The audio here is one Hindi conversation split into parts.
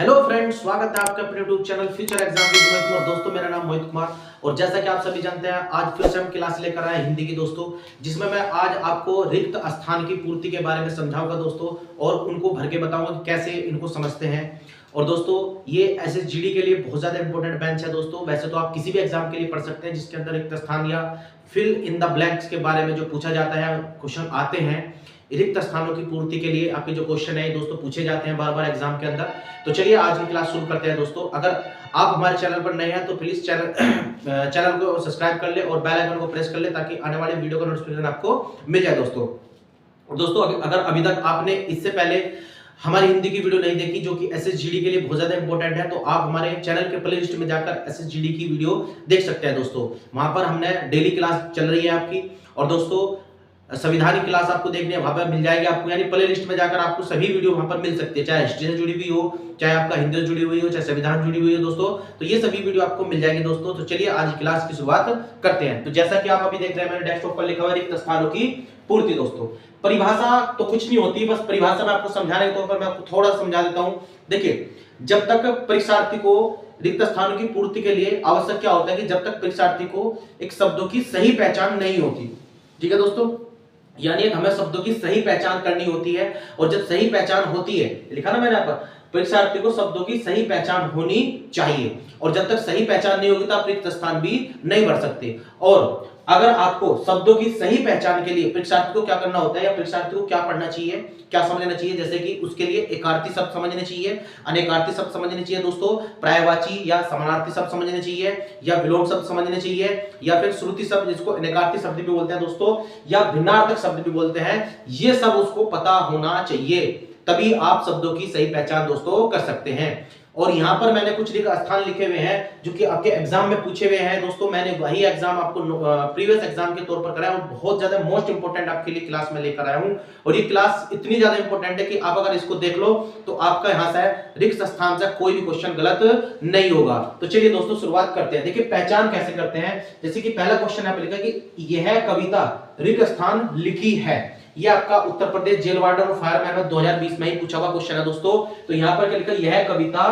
हेलो फ्रेंड्स, स्वागत है आपका अपने YouTube channel future exam with Mohit Kumar. दोस्तों, मेरा नाम मोहित कुमार और जैसा कि आप सभी जानते हैं, आज फिर से हम क्लास लेकर आए हिंदी की दोस्तों, जिसमें मैं आज आपको रिक्त स्थान की पूर्ति के बारे में समझाऊंगा दोस्तों, और उनको भर के बताऊंगा कि कैसे इनको समझते हैं। और दोस्तों, ये एसएसजीडी के लिए बहुत ज्यादा इंपॉर्टेंट बेंच है दोस्तों। वैसे तो आप किसी भी एग्जाम के लिए पढ़ सकते हैं जिसके अंदर रिक्त स्थान या फिल इन द ब्लैंक्स के बारे में जो पूछा जाता है, क्वेश्चन आते हैं रिक्त स्थानों की पूर्ति के लिए। आपके जो क्वेश्चन है दोस्तों पूछे जाते हैं बार बार एग्जाम के अंदर। तो चलिए आज की क्लास शुरू करते हैं दोस्तों। अगर आप हमारे चैनल पर नए हैं तो प्लीज चैनल को सब्सक्राइब कर ले और बेल आइकन को प्रेस कर ले, ताकि आने वाले वीडियो का नोटिफिकेशन आपको मिल जाए दोस्तों। और दोस्तों, अगर अभी तक आपने इससे पहले हमारी हिंदी की वीडियो नहीं देखी जो कि एसएसजीडी के लिए बहुत ज्यादा इंपॉर्टेंट है, तो आप हमारे चैनल के प्लेलिस्ट में जाकर एसएसजीडी की वीडियो देख सकते हैं दोस्तों। वहां पर हमने डेली क्लास चल रही है आपकी, और दोस्तों संविधान की क्लास आपको देखने वहां पर मिल जाएगी आपको, यानी प्ले लिस्ट में जाकर आपको सभी वीडियो वहां पर मिल सकती है, चाहे हिस्ट्री से जुड़ी हुई हो, चाहे आपका हिंदी से जुड़ी हुई हो, चाहे संविधान जुड़ी हुई हो दोस्तों। तो ये सभी वीडियो आपको मिल जाएगी दोस्तों। तो चलिए आज क्लास की शुरुआत करते हैं। तो जैसा कि आप अभी देख रहे हैं, मैंने डेस्कटॉप पर लिखा हुआ रिक्त स्थानों की पूर्ति दोस्तों। परिभाषा तो कुछ नहीं होती, बस परिभाषा में आपको समझाने के तौर पर मैं आपको थोड़ा समझा देता हूं। देखिए, जब तक परीक्षार्थी को रिक्त स्थानों की पूर्ति के लिए आवश्यक क्या होता है कि जब तक परीक्षार्थी को एक शब्दों की सही पहचान नहीं होती, ठीक है दोस्तों, यानी हमें शब्दों की सही पहचान करनी होती है। और जब सही पहचान होती है, लिखा ना मैंने यहाँ पर, परीक्षार्थी को शब्दों की सही पहचान होनी चाहिए। और जब तक सही पहचान नहीं होगी तो आप रिक्त स्थान भी नहीं भर सकते। और अगर आपको शब्दों की सही पहचान के लिए परीक्षार्थी को क्या करना होता है, या परीक्षार्थी को क्या पढ़ना चाहिए, क्या समझना चाहिए, जैसे कि उसके लिए एकार्थी शब्द समझने चाहिए, अनेकार्थी शब्द समझने चाहिए दोस्तों, पर्यायवाची या समानार्थी शब्द समझने चाहिए, या विलोम शब्द समझने चाहिए, या फिर श्रुति शब्द जिसको अनेकार्थी शब्द भी बोलते हैं दोस्तों, या भिन्नार्थक शब्द भी बोलते हैं, ये सब उसको पता होना चाहिए। तभी आप शब्दों की सही पहचान दोस्तों कर सकते हैं। और यहां पर मैंने कुछ रिक्त स्थान लिखे हुए हैं जो कि आपके एग्जाम में पूछे हुए हैं दोस्तों। मैंने वही एग्जाम आपको प्रीवियस एग्जाम के तौर पर कराया और बहुत ज्यादा मोस्ट इंपोर्टेंट आपके लिए क्लास में लेकर आया हूं। और ये क्लास इतनी ज्यादा इंपॉर्टेंट है कि आप अगर इसको देख लो तो आपका यहां से रिक्त स्थान से कोई भी क्वेश्चन गलत नहीं होगा। तो चलिए दोस्तों शुरुआत करते हैं। देखिए पहचान कैसे करते हैं। जैसे कि पहला क्वेश्चन यहाँ पे लिखा कि यह कविता रिक्त स्थान लिखी है। ये आपका उत्तर प्रदेश जेल वार्डन और फायरमैन में 2020 में ही पूछा हुआ क्वेश्चन है दोस्तों। तो यहां पर क्या लिखा, यह कविता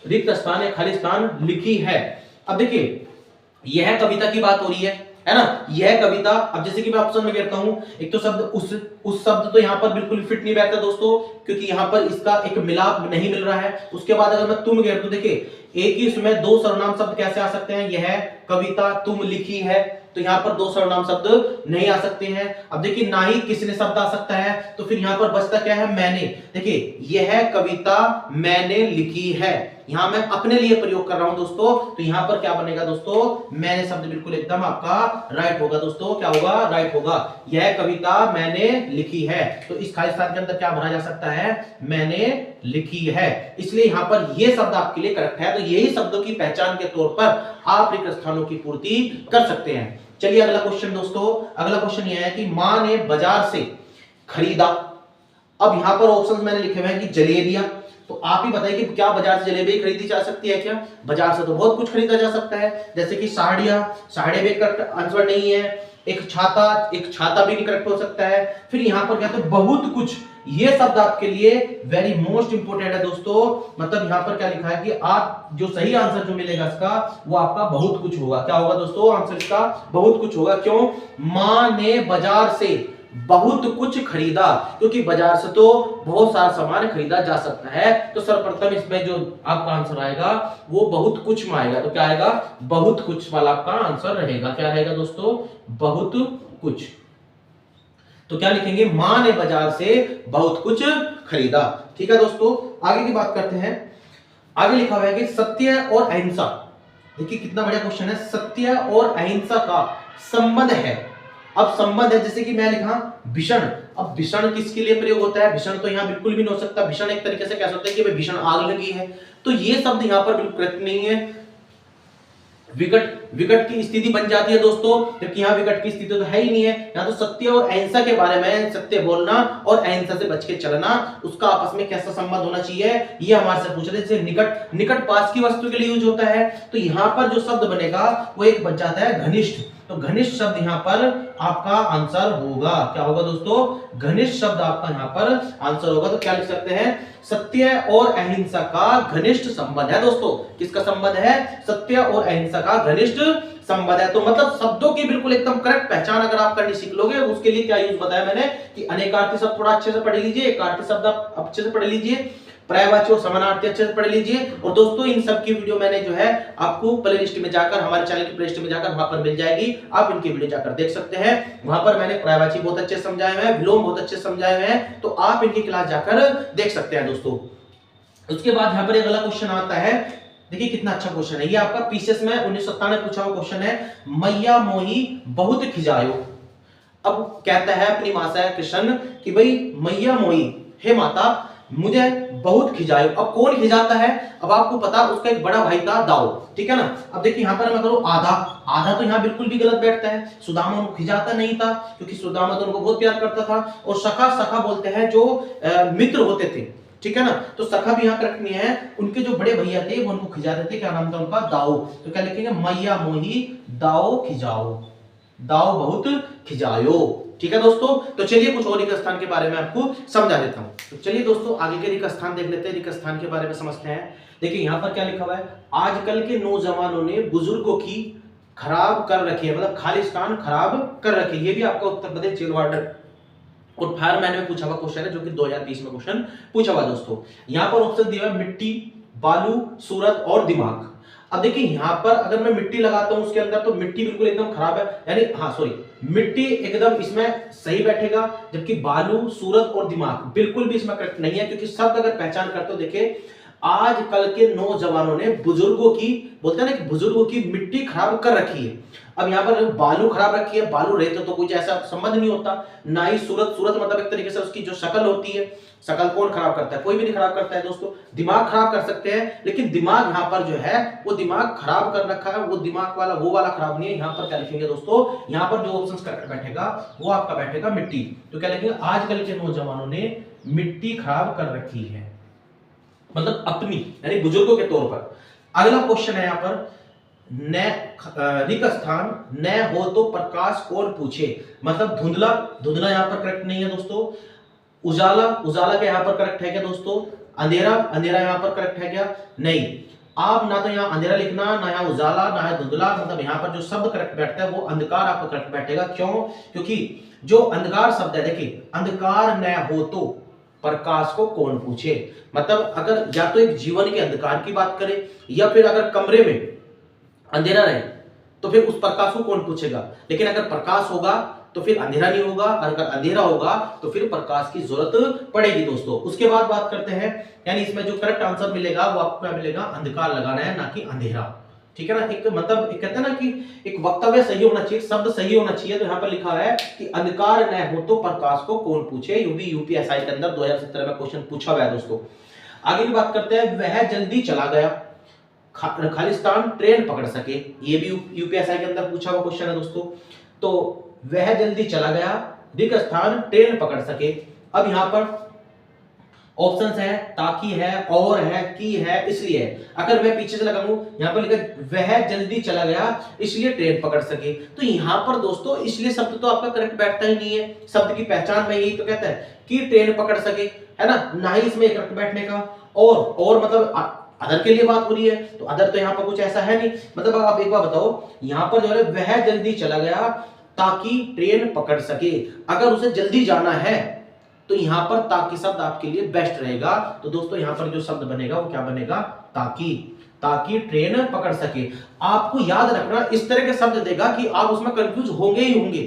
रिक्त स्थान या खाली स्थान लिखी है। अब देखिए, यह कविता की बात हो रही है ना, यह कविता। अब जैसे कि मैं ऑप्शन में कहता हूं, एक तो शब्द उस शब्द तो यहां पर बिल्कुल फिट नहीं बैठता दोस्तों, क्योंकि यहां पर इसका एक मिलाप नहीं मिल रहा है। उसके बाद अगर मैं तुम कह दूं, देखिए एक ही इसमें दो सर्वनाम शब्द कैसे आ सकते हैं, यह कविता तुम लिखी है, तो यहां पर दो सर्वनाम शब्द नहीं आ सकते हैं। अब देखिए, ना ही किसने शब्द आ सकता है, तो फिर यहां पर बचता क्या है, मैंने। देखिए, यह कविता मैंने लिखी है, यहां मैं अपने लिए प्रयोग कर रहा हूं दोस्तों, तो यहां पर क्या बनेगा दोस्तों, मैंने शब्द बिल्कुल एकदम आपका राइट होगा दोस्तों। क्या होगा, राइट होगा। यह कविता मैंने लिखी है, तो इस खाली स्थान के अंदर क्या भरा जा सकता है, मैंने लिखी है। इसलिए यहां पर यह शब्द आपके लिए करेक्ट है। तो यही शब्दों की पहचान के तौर पर आप रिक्त स्थानों की पूर्ति कर सकते हैं। चलिए अगला क्वेश्चन दोस्तों। अगला क्वेश्चन यह है कि मां ने बाजार से खरीदा। अब यहां पर ऑप्शंस मैंने लिखे हुए हैं कि जलेबियां। तो आप ही बताइए कि क्या बाजार से जलेबी खरीदी जा सकती है क्या? बाजार से तो बहुत कुछ खरीदा जा सकता है, जैसे कि साड़ियां भी करेक्ट आंसर नहीं है। एक छाता भी नहीं करेक्ट हो सकता है। फिर यहां पर कहते हैं बहुत कुछ, ये शब्द आपके लिए वेरी मोस्ट इंपोर्टेंट है दोस्तों। मतलब यहां पर क्या लिखा है कि आप जो सही आंसर जो मिलेगा इसका, वो आपका बहुत कुछ होगा। क्या होगा दोस्तों, आंसर इसका बहुत कुछ होगा। क्यों? मां ने बाजार से बहुत कुछ खरीदा, क्योंकि बाजार से तो बहुत सारा सामान खरीदा जा सकता है। तो सर्वप्रथम इसमें जो आपका आंसर आएगा वो बहुत कुछ में आएगा। तो क्या आएगा, बहुत कुछ वाला आपका आंसर रहेगा। क्या रहेगा दोस्तों, बहुत कुछ। तो क्या लिखेंगे, मां ने बाजार से बहुत कुछ खरीदा। ठीक है दोस्तों, आगे की बात करते हैं। आगे लिखा हुआ है कि सत्य और अहिंसा। देखिए कितना बढ़िया क्वेश्चन है। सत्य और अहिंसा का संबंध है। अब संबंध है, जैसे कि मैं लिखा भीषण। अब भीषण किसके लिए प्रयोग होता है, भीषण तो यहां बिल्कुल भी नहीं हो सकता। भीषण एक तरीके से कह सकते हैं कि भीषण आग लगी है, तो ये शब्द यहां पर बिल्कुल करेक्ट नहीं है। विकट की स्थिति बन जाती है दोस्तों, जबकि यहाँ विकट की स्थिति तो है ही नहीं है। यहाँ तो सत्य और अहिंसा के बारे में, सत्य बोलना और अहिंसा से बच के चलना, उसका आपस में कैसा संबंध होना चाहिए, ये हमारे से पूछ रहे थे। जैसे निकट पास की वस्तु के लिए यूज होता है, तो यहाँ पर जो शब्द बनेगा वो एक बच जाता है घनिष्ठ। तो घनिष्ठ शब्द यहाँ पर आपका आंसर होगा। क्या होगा दोस्तों? घनिष्ठ शब्द आपका यहाँ पर आंसर होगा। तो क्या लिख सकते हैं? सत्य और अहिंसा का घनिष्ठ संबंध है दोस्तों। किसका संबंध है? सत्य और अहिंसा का घनिष्ठ संबंध है। तो मतलब शब्दों की बिल्कुल एकदम करेक्ट पहचान अगर आप करनी सीख लोगे, उसके लिए क्या यूज बताया मैंने कि अनेकार्थी शब्द थोड़ा अच्छे से पढ़ लीजिए, एकार्थी शब्द आप अच्छे से पढ़ लीजिए, पर्यायवाची और समानार्थी अच्छे से पढ़ लीजिए। और दोस्तों इन सब की वीडियो मैंने जो है आपको प्लेलिस्ट में जाकर, हमारे चैनल की प्लेलिस्ट में जाकर वहां पर मिल जाएगी, आप इनकी वीडियो जाकर देख सकते हैं। वहां पर मैंने पर्यायवाची बहुत अच्छे से समझाए हुए हैं, विलोम बहुत अच्छे से समझाए हुए हैं, तो आप इनकी क्लास जाकर देख सकते हैं दोस्तों। उसके बाद यहाँ पर एक अगला क्वेश्चन आता है, देखिए कितना अच्छा क्वेश्चन है ये आपका, पीसीएस में 1997 में पूछा हुआ क्वेश्चन है। मैया मोही बहुत खिजायो। अब कहता है अपनी मां से कृष्ण कि भाई मैया मोही, हे माता मुझे बहुत खिजायो। अब कौन खिजाता है? अब आपको पता उसका एक बड़ा भाई था दाऊ, ठीक है ना। अब देखिए यहाँ पर मैं करूं आधा, आधा तो यहाँ बिल्कुल भी गलत बैठता है। सुदामा उनको खिजाता नहीं था क्योंकि सुदामा तो उनको बहुत प्यार करता था। और सखा, सखा बोलते हैं जो मित्र होते थे, ठीक है ना। तो सखा भी यहाँ करेक्ट नहीं है। उनके जो बड़े भैया थे वो उनको खिजाते थे, क्या नाम था उनका? दाऊ। तो क्या लिखेंगे? मैया मोही दाऊ खिजाओ, दाऊ बहुत खिजायो, ठीक है दोस्तों। तो चलिए कुछ और रिक्त स्थान के बारे में आपको समझा देता हूं। तो चलिए दोस्तों आगे के रिक्त स्थान देख लेते हैं, रिक्त स्थान के बारे में समझते हैं। देखिए यहाँ पर क्या लिखा हुआ है, आजकल के नौजवानों ने बुजुर्गों की खराब कर रखी है, मतलब खालिस्तान खराब कर रखी है। ये भी आपका उत्तर प्रदेश जेल वार्डन और फायरमैन में पूछा हुआ क्वेश्चन है, जो कि 2020 में क्वेश्चन पूछा हुआ दोस्तों। यहाँ पर ऑप्शन दिया है मिट्टी, बालू, सूरत और दिमाग। अब देखिए यहाँ पर अगर मैं मिट्टी लगाता हूं उसके अंदर, तो मिट्टी बिल्कुल एकदम खराब है, यानी हाँ सॉरी, मिट्टी एकदम इसमें सही बैठेगा, जबकि बालू, सूरत और दिमाग बिल्कुल भी इसमें करेक्ट नहीं है। क्योंकि शब्द अगर पहचान करते हो, देखिए आजकल के नौजवानों ने बुजुर्गों की, बोलते हैं ना कि बुजुर्गों की मिट्टी खराब कर रखी है। अब यहाँ पर बालू खराब रखी है, बालू रहते तो कुछ ऐसा संबंध नहीं होता। ना ही सूरत, सूरत मतलब एक तरीके से उसकी जो शक्ल होती है, शक्ल कौन खराब करता है? कोई भी नहीं खराब करता है दोस्तों। दिमाग खराब कर सकते हैं, लेकिन दिमाग यहाँ पर जो है वो दिमाग खराब कर रखा है, वो दिमाग वाला वो वाला खराब नहीं है। यहाँ पर क्या लिखेंगे दोस्तों? यहाँ पर जो ऑप्शन करेक्ट बैठेगा वो आपका बैठेगा मिट्टी। तो क्या लिखेंगे? आजकल के नौजवानों ने मिट्टी खराब कर रखी है, मतलब अपनी, यानी बुजुर्गों के तौर पर। अगला क्वेश्चन है यहाँ पर, न रिक्त स्थान न हो तो प्रकाश कौन पूछे, मतलब धुंधला, धुंधला यहाँ पर करेक्ट नहीं है दोस्तों। उजाला, उजाला क्या यहाँ पर करेक्ट है क्या दोस्तों? अंधेरा, अंधेरा यहाँ पर करेक्ट है क्या? नहीं। आप ना तो यहाँ अंधेरा लिखना, ना यहाँ उजाला, ना है धुंधला, मतलब यहाँ पर जो शब्द करेक्ट बैठता है वो अंधकार आपका करेक्ट बैठेगा। क्यों? क्योंकि जो अंधकार शब्द है, देखिए अंधकार न हो तो प्रकाश को कौन पूछे, मतलब अगर या तो एक जीवन के अंधकार की बात करें, या फिर अगर कमरे में अंधेरा रहे तो फिर उस प्रकाश को कौन पूछेगा। लेकिन अगर प्रकाश होगा तो फिर अंधेरा नहीं होगा, और अगर अंधेरा होगा तो फिर प्रकाश की जरूरत पड़ेगी दोस्तों। उसके बाद बात करते हैं, यानी इसमें जो करेक्ट आंसर मिलेगा वो आपको क्या मिलेगा? अंधकार लगाना है, ना कि अंधेरा, ठीक है ना। एक मतलब एक कहते हैं ना कि एक वक्तव्य सही होना चाहिए, शब्द सही होना चाहिए। तो यहाँ पर लिखा है कि अंधकार न हो तो प्रकाश को कौन पूछे। यूपीएसआई के अंदर 2017 में क्वेश्चन पूछा हुआ है दोस्तों। आगे की बात करते हैं, वह जल्दी चला गया खालिस्तान ट्रेन पकड़ सके। ये भी यूपीएसआई के अंदर पूछा हुआ क्वेश्चन है दोस्तों। तो वह जल्दी चला गया, रिक्त स्थान ट्रेन पकड़ सके। अब यहां पर ऑप्शंस है, ताकि है, और है, की है, इसलिए है। अगर मैं पीछे से लगाऊं, यहां पर लिखा वह जल्दी चला गया इसलिए ट्रेन पकड़ सके। तो यहां पर दोस्तों इसलिए शब्द तो आपका करेक्ट बैठता ही नहीं है। शब्द की पहचान में यही तो कहता है कि ट्रेन पकड़ सके, है ना, ना ही इसमें करेक्ट बैठने का। और मतलब अदर के लिए बात हो रही है, तो अदर तो यहाँ पर कुछ ऐसा है नहीं। मतलब आप एक बार बताओ, यहाँ पर जो है वह जल्दी चला गया ताकि ट्रेन पकड़ सके। अगर उसे जल्दी जाना है तो यहाँ पर ताकि शब्द आपके लिए बेस्ट रहेगा। तो दोस्तों यहाँ पर जो शब्द बनेगा वो क्या बनेगा? ताकि, ताकि ट्रेन पकड़ सके। आपको याद रखना, इस तरह के शब्द देगा कि आप उसमें कंफ्यूज होंगे ही होंगे।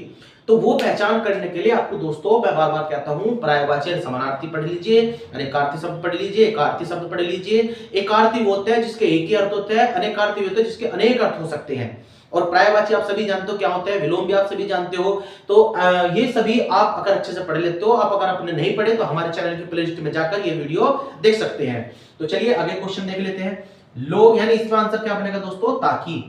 तो वो पहचान करने के लिए आपको दोस्तों मैं बार बार कहता हूं, पर्यायवाची समानार्थी पढ़ लीजिए, अनेकार्थी शब्द पढ़ लीजिए, एकार्थी शब्द पढ़ लीजिए। एकार्थी वो होते हैं जिसके एक ही अर्थ होते हैं, अनेकार्थी होते हैं जिसके अनेक अर्थ हो सकते हैं। और पर्यायवाची आप सभी जानते हो क्या होता है, विलोम भी आप सभी जानते हो। तो ये सभी आप अगर अच्छे से पढ़ लेते हो, आप अगर आपने नहीं पढ़े तो हमारे चैनल की प्लेलिस्ट में जाकर ये वीडियो देख सकते हैं। तो चलिए आगे क्वेश्चन देख लेते हैं। लोग, यानी इसका आंसर क्या बनेगा दोस्तों? ताकि।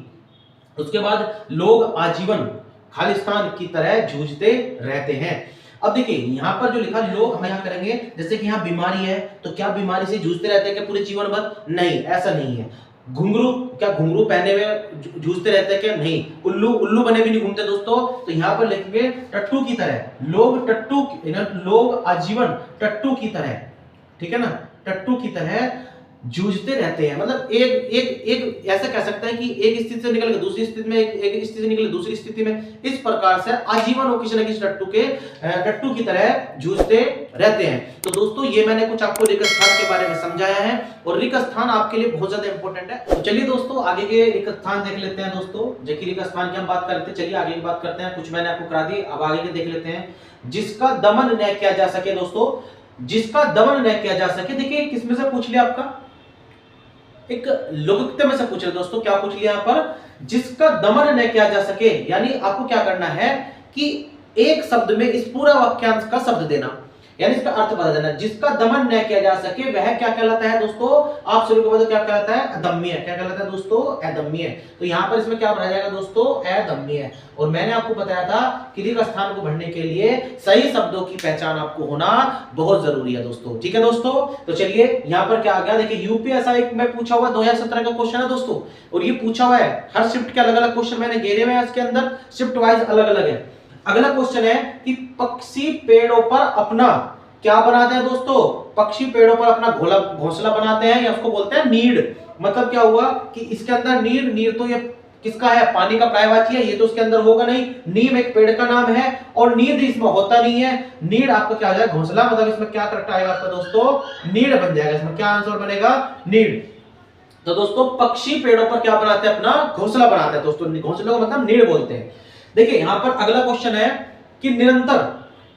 उसके बाद लोग आजीवन खालिस्तान की तरह जूझते रहते हैं। अब देखिए यहाँ पर जो लिखा लोग, हम यहाँ करेंगे जैसे कि यहाँ बीमारी है, तो क्या बीमारी से जूझते रहते हैं क्या पूरे जीवन भर? नहीं, ऐसा नहीं है। घुंघरू, क्या घुंघरू पहने हुए जूझते रहते हैं क्या? नहीं। उल्लू, उल्लू बने भी नहीं घूमते दोस्तों। तो यहाँ पर लिखेंगे टट्टू की तरह, लोग टट्टू, लोग आजीवन टट्टू की तरह, ठीक है ना, टट्टू की तरह जूझते रहते हैं। मतलब एक एक एक ऐसा कह सकते हैं कि एक स्थिति से निकल के दूसरी स्थिति में, एक स्थिति से निकल दूसरी स्थिति में, इस प्रकार से आजीवन वो किसी न किसी टट्टू की तरह जूझते रहते हैं। तो दोस्तों ये मैंने कुछ आपको रिक्त स्थान के बारे में समझाया है, और रिक्त स्थान आपके लिए बहुत ज्यादा इंपॉर्टेंट है। तो चलिए दोस्तों आगे के रिक्त स्थान देख लेते हैं दोस्तों। जबकि रिक्त स्थान की हम बात करते हैं, चलिए आगे की बात करते हैं। कुछ मैंने आपको करा दी, अब आगे के देख लेते हैं। जिसका दमन न किया जा सके दोस्तों, जिसका दमन न किया जा सके। देखिए किसमें से पूछ लिया, आपका एक लौकिकता में से पूछ रहे दोस्तों। क्या पूछ लिया यहाँ पर? जिसका दमन न किया जा सके, यानी आपको क्या करना है कि एक शब्द में इस पूरा वाक्यांश का शब्द देना, यानी इसका अर्थ बता देना। जिसका दमन न किया जा सके वह क्या कहलाता है दोस्तों? आप शुरू को क्या कहलाता है? अदम्य। क्या कहलाता है दोस्तों? अदम्य। तो यहाँ पर इसमें क्या भरा जाएगा दोस्तों? अदम्य। और मैंने आपको बताया था कि रिक्त स्थान को भरने के लिए सही शब्दों की पहचान आपको होना बहुत जरूरी है दोस्तों। ठीक है दोस्तों, तो चलिए यहाँ पर क्या आ गया, देखिए यूपीएससी में पूछा हुआ 2017 का क्वेश्चन है दोस्तों, और ये पूछा हुआ है हर शिफ्ट के अलग अलग क्वेश्चन मैंने घेरे हुए हैं, इसके अंदर शिफ्ट वाइज अलग अलग है। अगला क्वेश्चन है कि पक्षी पेड़ों पर अपना क्या बनाते हैं दोस्तों? पक्षी पेड़ों पर अपना घोंसला बनाते हैं, या उसको बोलते हैं नीड। मतलब क्या हुआ कि इसके अंदर नीड तो ये किसका है? पानी का पर्यायवाची है, ये तो उसके अंदर होगा नहीं। नीम एक पेड़ का नाम है, और नीड इसमें होता नहीं है। नीड आपका क्या आ जाएगा? घोंसला। मतलब इसमें क्या करेक्ट आएगा आपका दोस्तों? नीड बन जाएगा। इसमें क्या आंसर बनेगा? नीड। तो दोस्तों पक्षी पेड़ों पर क्या बनाते हैं? अपना घोंसला बनाते हैं दोस्तों। घोंसले को मतलब नीड बोलते हैं। देखिए यहां पर अगला क्वेश्चन है कि निरंतर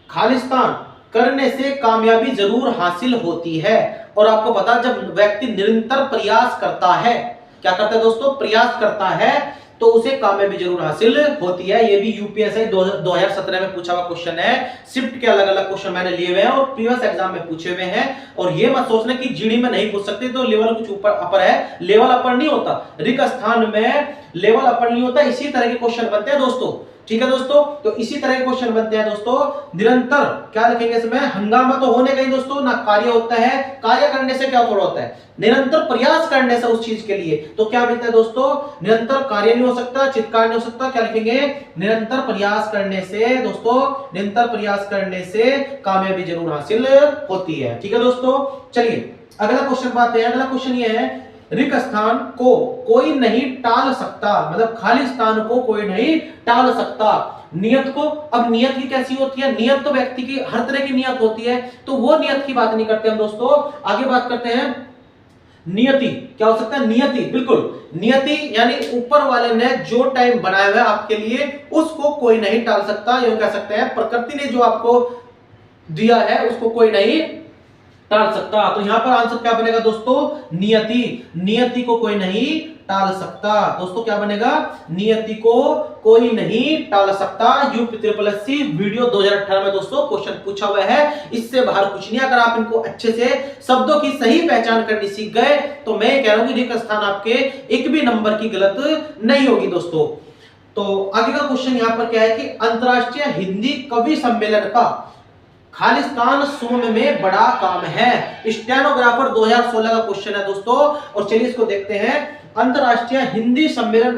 खालिस्तान करने से कामयाबी जरूर हासिल होती है। और आपको पता, जब व्यक्ति निरंतर प्रयास करता है, क्या करता है दोस्तों? प्रयास करता है, तो उसे कामयाबी जरूर हासिल होती है। ये भी यूपीएससी 2017 में पूछा हुआ क्वेश्चन है। शिफ्ट के अलग अलग क्वेश्चन मैंने लिए हुए हैं और प्रीवियस एग्जाम में पूछे हुए हैं। और ये मत सोचना कि जीडी में नहीं पूछ सकते, तो लेवल कुछ ऊपर अपर है, लेवल अपर नहीं होता। रिक्त स्थान में लेवल अपर नहीं होता, इसी तरह के क्वेश्चन बनते हैं दोस्तों। ठीक है दोस्तों, तो इसी तरह के क्वेश्चन बनते हैं दोस्तों। निरंतर क्या लिखेंगे इसमें? हंगामा तो होने का ही दोस्तों ना, कार्य होता है। कार्य करने से क्या थोड़ा होता है? निरंतर प्रयास करने से उस चीज के लिए, तो क्या मिलता है दोस्तों? निरंतर कार्य नहीं हो सकता, चित्कार नहीं हो सकता। क्या लिखेंगे? निरंतर प्रयास करने से दोस्तों, निरंतर प्रयास करने से कामयाबी जरूर हासिल होती है। ठीक है दोस्तों, चलिए अगला क्वेश्चन बात है। अगला क्वेश्चन ये है, रिक्त स्थान को कोई नहीं टाल सकता। मतलब खाली स्थान को कोई नहीं टाल सकता। नियत को, अब नियत की कैसी होती है? नियत तो व्यक्ति की हर तरह की नियत होती है, तो वो नियत की बात नहीं करते हम दोस्तों। आगे बात करते हैं नियति। क्या हो सकता है? नियति, बिल्कुल नियति, यानी ऊपर वाले ने जो टाइम बनाया हुआ है आपके लिए, उसको कोई नहीं टाल सकता। ये कह सकते हैं प्रकृति ने जो आपको दिया है उसको कोई नहीं टाल सकता। तो यहां पर आंसर क्या बनेगा दोस्तों? नियति। नियति को कोई नहीं टाल सकता। दोस्तों क्या बनेगा? नियति को कोई नहीं टाल सकता। यूपीएससी वीडियो 2018 में दोस्तों क्वेश्चन पूछा हुआ है, इससे बाहर कुछ नहीं। अगर आप इनको अच्छे से शब्दों की सही पहचान करनी सीख गए, तो मैं कह रहा हूं कि रिक्त स्थान आपके एक भी नंबर की गलत नहीं होगी दोस्तों। तो आगे का क्वेश्चन यहां पर क्या है कि अंतरराष्ट्रीय हिंदी कवि सम्मेलन का खालिस्तान सोम में बड़ा काम है। स्टेनोग्राफर 2016 का क्वेश्चन है दोस्तों, और चलिए इसको देखते हैं। अंतरराष्ट्रीय हिंदी सम्मेलन,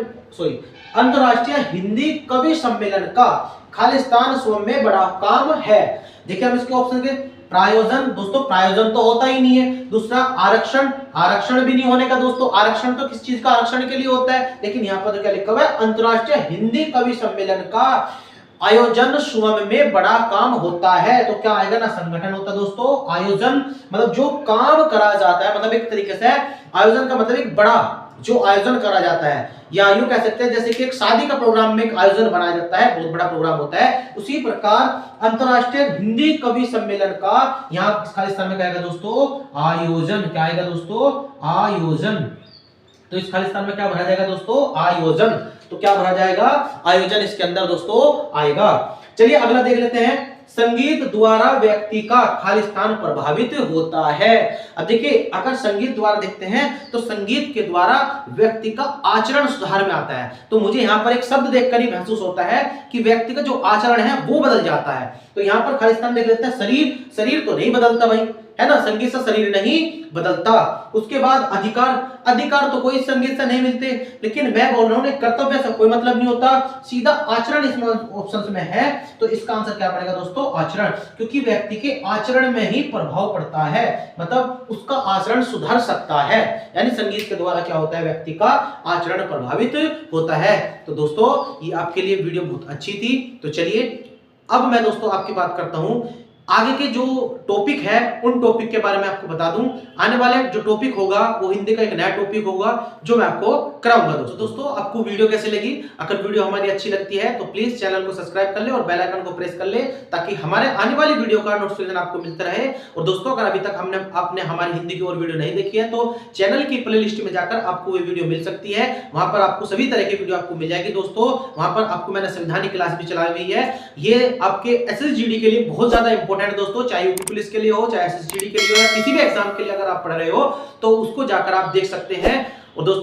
अंतरराष्ट्रीय हिंदी कवि सम्मेलन का खालिस्तान सोम में बड़ा काम है। देखिए हम इसके ऑप्शन के प्रायोजन, दोस्तों प्रायोजन तो होता ही नहीं है। दूसरा आरक्षण, आरक्षण भी नहीं होने का दोस्तों। आरक्षण तो किस चीज का आरक्षण के लिए होता है, लेकिन यहाँ पर तो क्या लिखा हुआ है? अंतरराष्ट्रीय हिंदी कवि सम्मेलन का आयोजन स्वयं में बड़ा काम होता है। तो क्या आएगा ना? संगठन होता है दोस्तों। आयोजन मतलब जो काम करा जाता है, मतलब एक तरीके से आयोजन का मतलब एक बड़ा जो आयोजन करा जाता है, या यूं कह सकते हैं जैसे कि एक शादी का प्रोग्राम में एक आयोजन बनाया जाता है, बहुत बड़ा प्रोग्राम होता है, उसी प्रकार अंतरराष्ट्रीय हिंदी कवि सम्मेलन का यहाँ खालिस्तान में क्या आएगा दोस्तों? आयोजन। क्या आएगा दोस्तों? आयोजन। तो इस खालिस्तान में क्या भरा जाएगा दोस्तों? आयोजन। तो क्या भरा जाएगा? आयोजन इसके अंदर दोस्तों आएगा। चलिए अगला देख लेते हैं। संगीत द्वारा व्यक्ति का खालिस्तान प्रभावित होता है। अब देखिए अगर संगीत द्वारा देखते हैं तो संगीत के द्वारा व्यक्ति का आचरण सुधार में आता है। तो मुझे यहाँ पर एक शब्द देखकर ही महसूस होता है कि व्यक्ति का जो आचरण है वो बदल जाता है। तो यहाँ पर खालिस्तान देख लेते हैं। शरीर, शरीर तो नहीं बदलता भाई, है ना, संगीत से शरीर नहीं बदलता। उसके बाद अधिकार, अधिकार तो कोई संगीत से नहीं मिलते, लेकिन मैं बोल रहा हूं कर्तव्य से कोई मतलब नहीं होता, सीधा आचरण इसमें ऑप्शन में है। तो इसका आंसर क्या पड़ेगा दोस्तों, आचरण, क्योंकि व्यक्ति के आचरण में ही प्रभाव पड़ता है, मतलब उसका आचरण सुधर सकता है। यानी संगीत के द्वारा क्या होता है, व्यक्ति का आचरण प्रभावित होता है। तो दोस्तों ये आपके लिए वीडियो बहुत अच्छी थी। तो चलिए अब मैं दोस्तों आपकी बात करता हूं आगे के जो टॉपिक है, उन टॉपिक के बारे में आपको बता दूं। आने वाले जो टॉपिक होगा वो हिंदी का एक नया टॉपिक होगा जो मैं आपको कराऊंगा। दोस्तों आपको वीडियो कैसे लगी, अगर वीडियो हमारी अच्छी लगती है तो प्लीज चैनल को सब्सक्राइब कर ले और बेल आइकन को प्रेस कर ले, ताकि हमारे आने वाली वीडियो का नोटिफिकेशन आपको मिलता रहे। और दोस्तों अगर अभी तक आपने हमारी हिंदी की और वीडियो नहीं देखी है तो चैनल की प्लेलिस्ट में जाकर आपको ये वीडियो मिल सकती है, वहां पर आपको सभी तरह की वीडियो आपको मिल जाएगी। दोस्तों वहां पर आपको मैंने संविधानिक क्लास भी चलाई हुई है, ये आपके एसएसजीडी के लिए बहुत ज्यादा इंपॉर्टेंट है दोस्तों, चाहे पुलिस के लिए हो, चाहे एसएसजीडी के लिए हो, या किसी भी एग्जाम के लिए अगर आप पढ़ रहे हो तो उसको जाकर आप देख सकते हैं। और दोस्तों